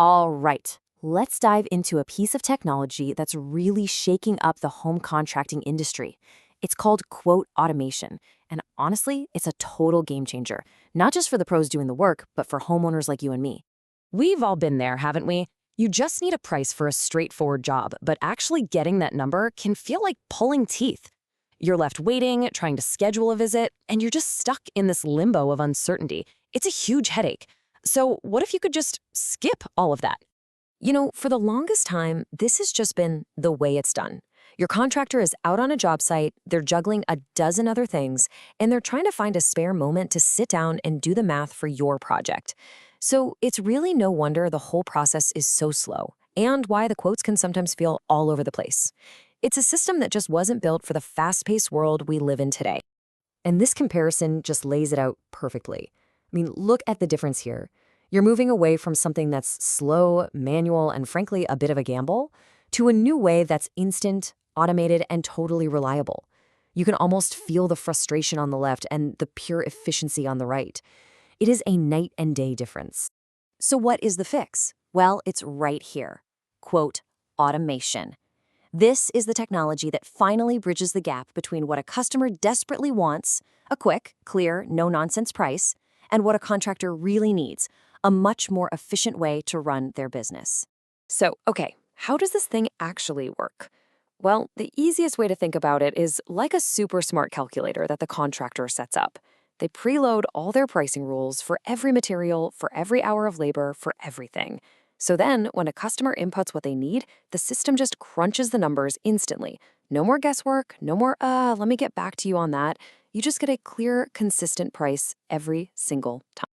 All right, let's dive into a piece of technology that's really shaking up the home contracting industry. It's called quote automation. And honestly, it's a total game changer, not just for the pros doing the work, but for homeowners like you and me. We've all been there, haven't we? You just need a price for a straightforward job, but actually getting that number can feel like pulling teeth. You're left waiting, trying to schedule a visit, and you're just stuck in this limbo of uncertainty. It's a huge headache. So what if you could just skip all of that? For the longest time, this has just been the way it's done. Your contractor is out on a job site, they're juggling a dozen other things, and they're trying to find a spare moment to sit down and do the math for your project. So it's really no wonder the whole process is so slow, and why the quotes can sometimes feel all over the place. It's a system that just wasn't built for the fast-paced world we live in today. And this comparison just lays it out perfectly. Look at the difference here. You're moving away from something that's slow, manual, and frankly, a bit of a gamble, to a new way that's instant, automated, and totally reliable. You can almost feel the frustration on the left and the pure efficiency on the right. It is a night and day difference. So what is the fix? Well, it's right here. Quote, automation. This is the technology that finally bridges the gap between what a customer desperately wants, a quick, clear, no-nonsense price, and what a contractor really needs, a much more efficient way to run their business. So, okay, how does this thing actually work? Well, the easiest way to think about it is like a super smart calculator that the contractor sets up. They preload all their pricing rules for every material, for every hour of labor, for everything. So then, when a customer inputs what they need, the system just crunches the numbers instantly. No more guesswork, no more, let me get back to you on that. You just get a clear, consistent price every single time.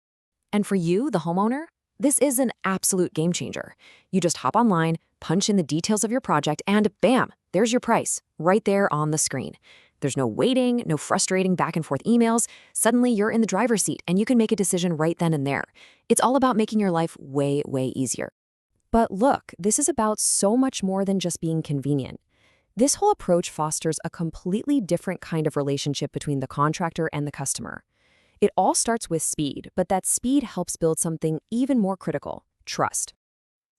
And for you, the homeowner, this is an absolute game changer. You just hop online, punch in the details of your project, and bam, there's your price, right there on the screen. There's no waiting, no frustrating back and forth emails. Suddenly you're in the driver's seat and you can make a decision right then and there. It's all about making your life way, way easier. But look, this is about so much more than just being convenient. This whole approach fosters a completely different kind of relationship between the contractor and the customer. It all starts with speed, but that speed helps build something even more critical: trust.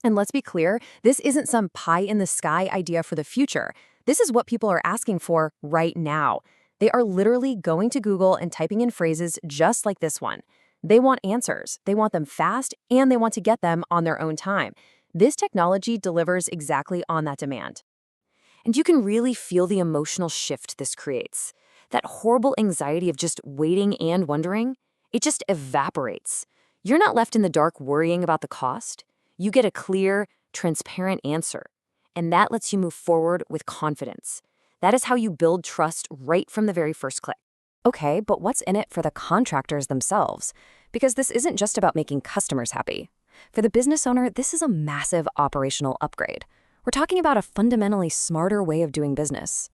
And let's be clear, this isn't some pie-in-the-sky idea for the future. This is what people are asking for right now. They are literally going to Google and typing in phrases just like this one. They want answers, they want them fast, and they want to get them on their own time. This technology delivers exactly on that demand. And you can really feel the emotional shift this creates. That horrible anxiety of just waiting and wondering, it just evaporates. You're not left in the dark worrying about the cost. You get a clear, transparent answer. And that lets you move forward with confidence. That is how you build trust right from the very first click. Okay, but what's in it for the contractors themselves? Because this isn't just about making customers happy. For the business owner, this is a massive operational upgrade. We're talking about a fundamentally smarter way of doing business.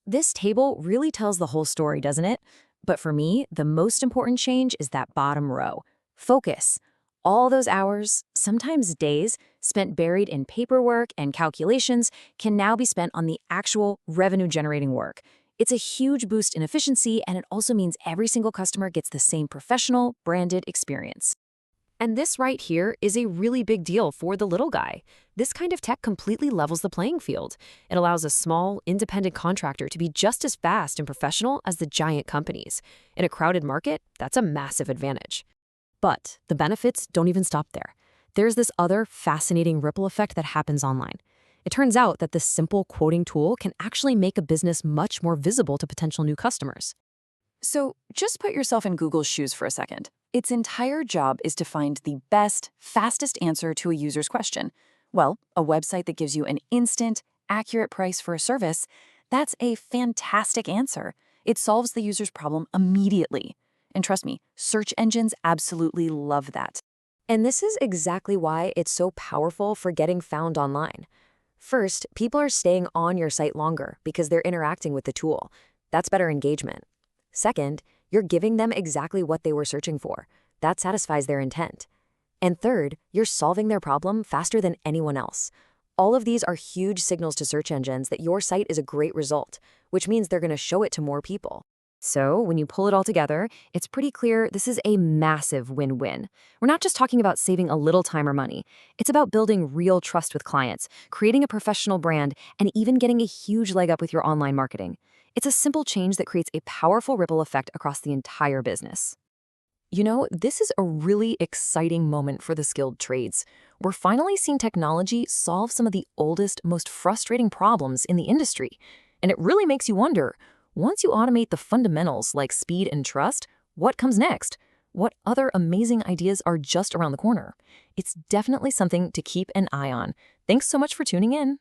This table really tells the whole story, doesn't it? But for me, the most important change is that bottom row. Focus. All those hours, sometimes days, spent buried in paperwork and calculations can now be spent on the actual revenue-generating work. It's a huge boost in efficiency, and it also means every single customer gets the same professional, branded experience. And this right here is a really big deal for the little guy. This kind of tech completely levels the playing field. It allows a small, independent contractor to be just as fast and professional as the giant companies. In a crowded market, that's a massive advantage. But the benefits don't even stop there. There's this other fascinating ripple effect that happens online. It turns out that this simple quoting tool can actually make a business much more visible to potential new customers. So just put yourself in Google's shoes for a second. Its entire job is to find the best, fastest answer to a user's question. Well, a website that gives you an instant, accurate price for a service, that's a fantastic answer. It solves the user's problem immediately. And trust me, search engines absolutely love that. And this is exactly why it's so powerful for getting found online. First, people are staying on your site longer because they're interacting with the tool. That's better engagement. Second, you're giving them exactly what they were searching for. That satisfies their intent. And third, you're solving their problem faster than anyone else. All of these are huge signals to search engines that your site is a great result, which means they're going to show it to more people. So, when you pull it all together, it's pretty clear this is a massive win-win. We're not just talking about saving a little time or money. It's about building real trust with clients, creating a professional brand, and even getting a huge leg up with your online marketing. It's a simple change that creates a powerful ripple effect across the entire business. You know, this is a really exciting moment for the skilled trades. We're finally seeing technology solve some of the oldest, most frustrating problems in the industry. And it really makes you wonder, once you automate the fundamentals like speed and trust, what comes next? What other amazing ideas are just around the corner? It's definitely something to keep an eye on. Thanks so much for tuning in.